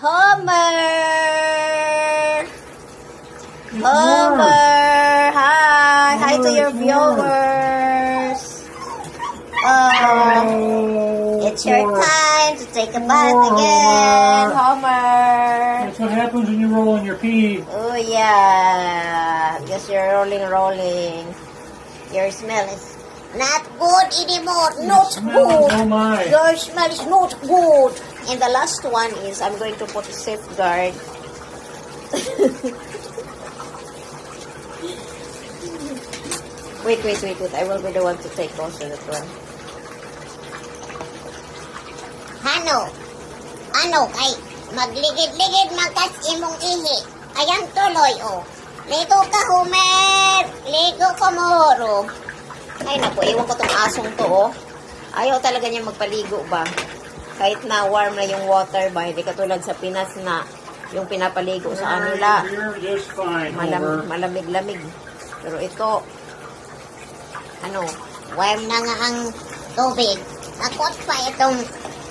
Homer! Homer! Hi! Hi to your viewers! It's your time to take a bath again, Homer! That's what happens when you roll on your pee. Oh yeah! Guess you're rolling. Your smell is not good anymore. Not good. Oh my. Your smell is not good. And the last one is I'm going to put a safeguard. Wait. I will be the one to take also that one. Ano, kay magligid-ligid magkas imong ihi. Ayan tuloy, oh. Ligo ka, Homer. Ligo ka, Moro. Ay, naku, iwan ko tong asong to, oh. Ayaw talaga niya magpaligo ba? Kahit na warm na yung water ba, hindi katulad sa Pinas na yung pinapaligo sa kanila. Malamig-lamig. Pero ito, warm na nga ang tubig. Takot pa itong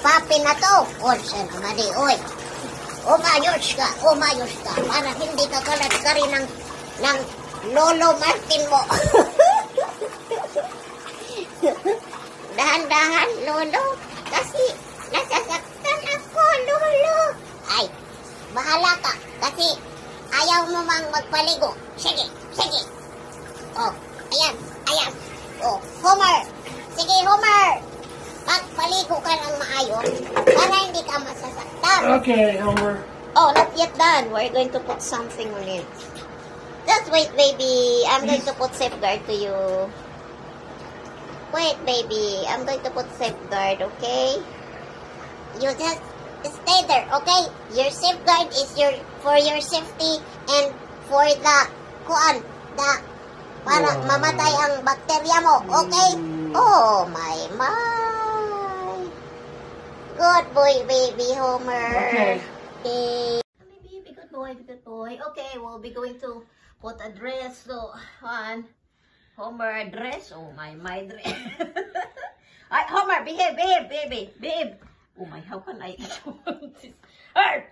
papi na to. O, siya naman di, oy. Umayos ka. Para hindi ka kalat ka rin ng Lolo Martin mo. Dahan-dahan, Lolo. Kasi nasasaktan ako, Lolo. Ay, bahala ka. Kasi ayaw mo mang magpaligo. Sige. Oh, ayan. Oh, Homer. Sige, Homer. Magpaligo ka ng maayos para hindi ka masasaktan. Okay, Homer. Oh, not yet done. We're going to put something on it. Just wait, baby. I'm going to put safeguard to you. Wait, baby. I'm going to put safeguard, okay? You just stay there, okay? Your safeguard is for your safety and for para mamatay ang bakterya mo, okay? Oh, my. Good boy, baby Homer. Okay. Baby, good boy. Okay, we'll be going to put a dress. So, Homer, dress. Oh, my dress. Ay, Homer, behave, baby. Behave. Oh, my, how can I do this? Hey,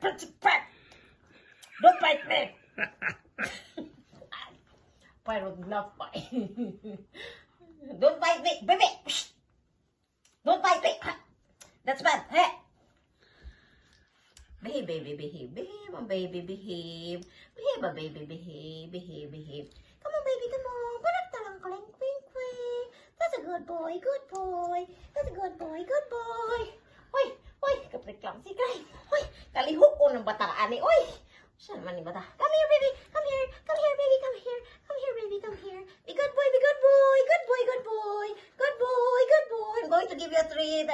don't bite me. Parang enough pa. Don't bite me, baby. Don't bite me. That's bad. Hey. Behave, baby, behave. Behave, my baby, behave. Behave, my baby, behave. Come on, baby, come on. Parang kwing. That's a good boy. That's a good boy. Hoy, kapit lang si Kay. Hoy, kalihok ko ng bataan eh. Hoy, saan man ni bata? Come here, baby. Come here, baby. Come here, baby. Come here. Be good boy. Good boy. I'm going to give you a treat.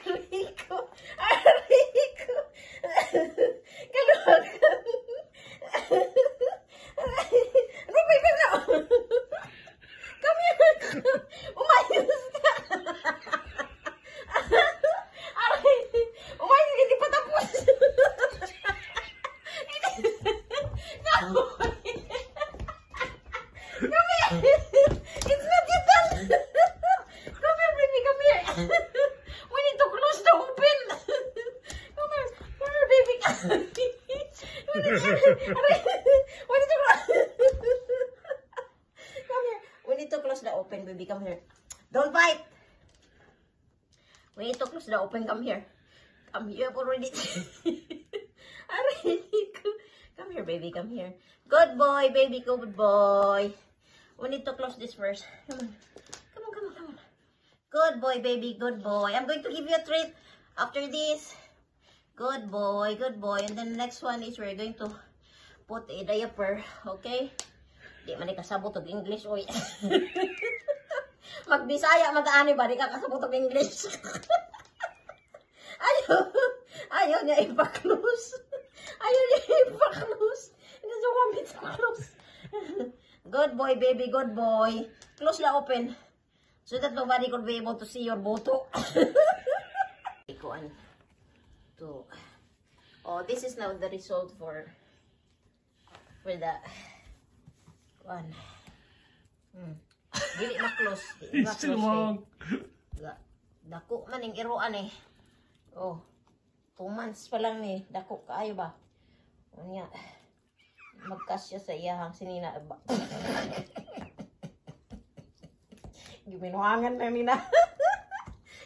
Rico. Kalihok. Come here. Umayos ka. Umayos, hindi pa tapos. Come here. It's not yet done. Come here, baby. Come here. We need to close the open. Come here, baby. We need to close. Come here. We need to close the open, baby. Come here. Don't bite. We need to close the open. Come here. You have already. Come here, baby. Come here. Good boy, baby. Good boy. We need to close this first. Come on. Good boy, baby. Good boy. I'm going to give you a treat after this. Good boy. And then the next one is we're going to put a diaper. Okay? Di man kasabot og English, oy. Magbisaya, mag-ani ba? Di ka kasabot og English. Ayaw niya ipa-close. Hindi siya want to close. Good boy, baby. Good boy. Close la open. So that nobody could be able to see your boto. Oh, this is now the result for the one. Dili ma-close. It's too long. Dako man yung iruan eh. Oh. 2 months pa lang ni. Dako kaayo ba? O niya. Magkasya sa iyahang sinina. Gibinuangan na nina.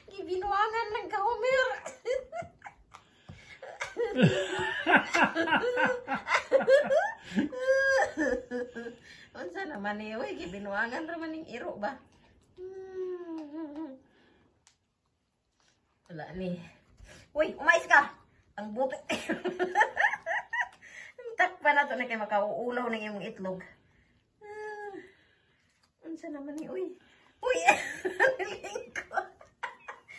Gibinuangan ng ka-Homer. Unsa naman ni, uy, gibinuangan naman ning iro ba? Wala ni. Uy, umayos ka! Ang buto. Takpa na to na kayo makauulaw ng iyong itlog. Unsa naman ni, uy. Uy, naling ko.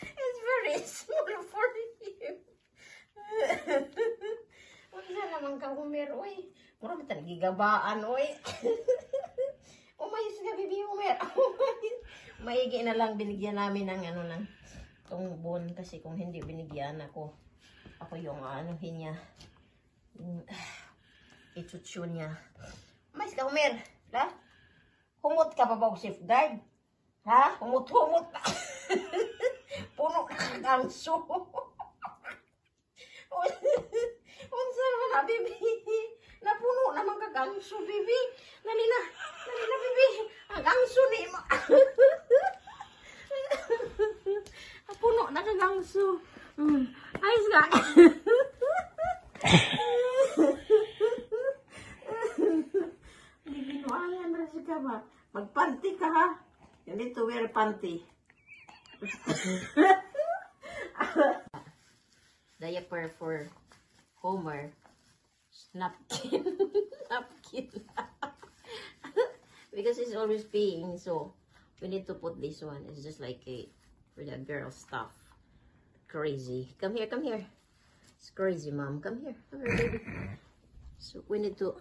It's very small for him. Unsa naman ka, Homer, uy. Mura ba gigabaan, uy. Umayos ka, baby Homer. Maigi na lang binigyan namin ng ano ng tungbon kasi kung hindi binigyan ako yung anuhin niya. Itutsu niya. Umayos ka, Homer. La? Humot ka pa ba o safeguard? Ha? Humot-humot pa. Puno ka kagangso. Unsa naman na, baby? Napuno naman kagangso, baby. Nali na, baby. Ang gangso ni mo. Puno na kagangso. Ayos ka. Bibinuangan na siya ka ba? Magpanty ka ha. You need to wear panty. Diaper for Homer. Napkin. Napkin. Because he's always peeing, so we need to put this one. It's just like a for the girl stuff. Crazy. Come here, come here. It's crazy, mom. Come here, baby. So we need to.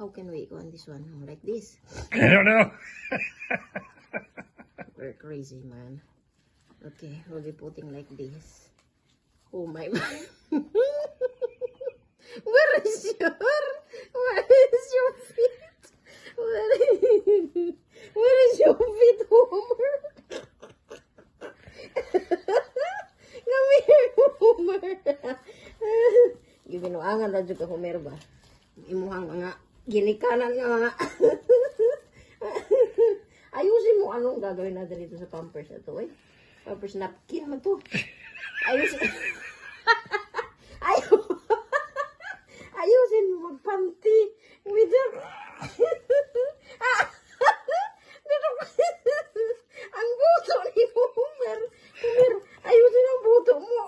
How can we go on this one? Like this? I don't know. We're crazy, man. Okay, we'll be putting like this. Oh my man. Where is your feet? Where is your feet, Homer? Come here, Homer. Gibinuangan na dyan ka, Homer ba? Imuhang mga ginikanan nga mga. Ayusin mo anong gagawin natin dito sa pampers na to, eh. Pampers napkin man to. Ayusin. Ayusin mo magpanty. Ang buto ni Homer. Homer, ayusin ang buto mo.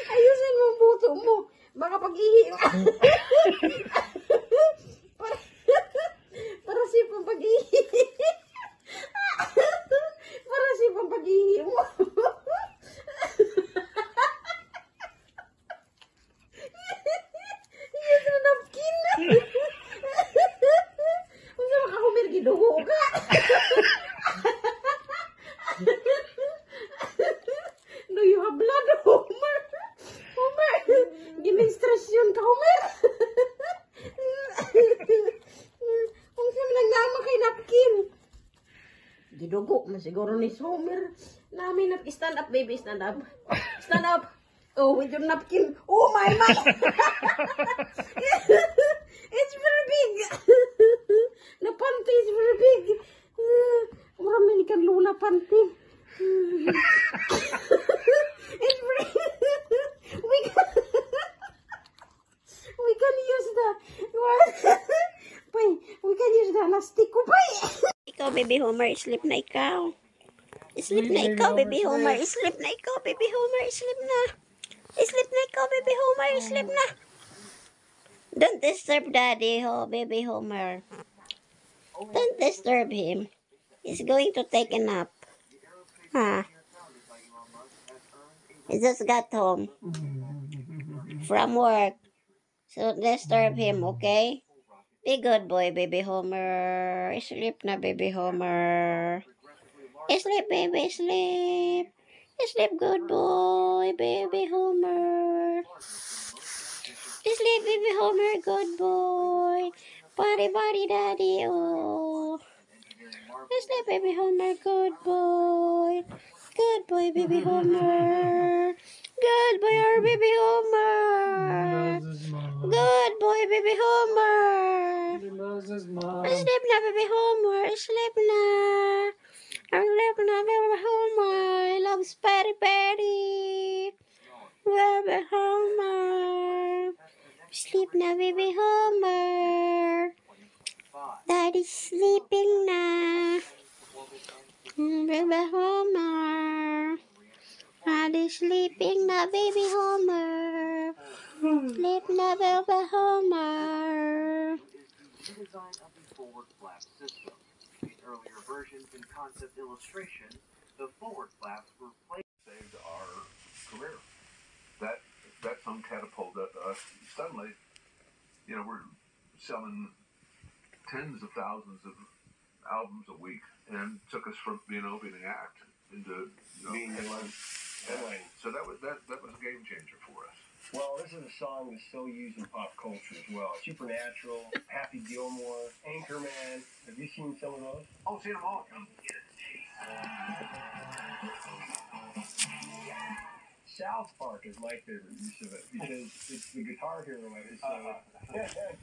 Ayusin mo ang buto mo. Baka pag-ihi. Para si pag-ihi. Para si pag-ihi mo. Yes, na napkin. Kung saan ka, Homer, gidugo ka. Do you have blood, Homer? Homer, gimenstrasyon ka, Homer. Kung saan nagdama kay napkin. Gidugo man siguro ni Homer. Namin na stand up, baby, stand up. Stand up. Oh, with your napkin. Oh my my. It's very big. The panty is very big. Marami ni kan lula panty. It's very. We can use the. We can use the elastic. Ikaw, baby Homer, sleep na ikaw. Sleep na ikaw, baby Homer. Sleep na ikaw, baby Homer. Sleep na. Sleep na ikaw, baby Homer. Sleep na. Don't disturb daddy, baby Homer. Don't disturb him. He's going to take a nap. Huh? He just got home from work. So don't disturb him, okay? Be good boy, baby Homer. Sleep na, baby Homer. Sleep, baby, sleep. Sleep, good boy, baby Homer. Sleep, baby Homer, good boy. Body, body, daddy, oh. Sleep, baby Homer, good boy. boy, baby Homer. Good boy, our baby Homer. Loves his mom. Good boy, baby Homer. He loves his mom. Sleep na, baby Homer. Sleep na. Sleep na, baby Homer. He loves Patty Patty. Baby Homer. Sleep na, baby Homer. Daddy's sleeping na. Baby Homer. Daddy's sleeping na, baby Homer. Sleep na, baby Homer. The design of the forward flap system. In earlier versions and concept illustrations, the forward flaps were placed. Saved our career. That song catapulted us. Suddenly, we're selling tens of thousands of albums a week, and took us from being an opening act into being headline. So that was a game changer for us. Well, this is a song that's so used in pop culture as well. Supernatural, Happy Gilmore, Anchorman. Have you seen some of those? Oh, seen them all. South Park is my favorite use of it because it's the Guitar Hero episode.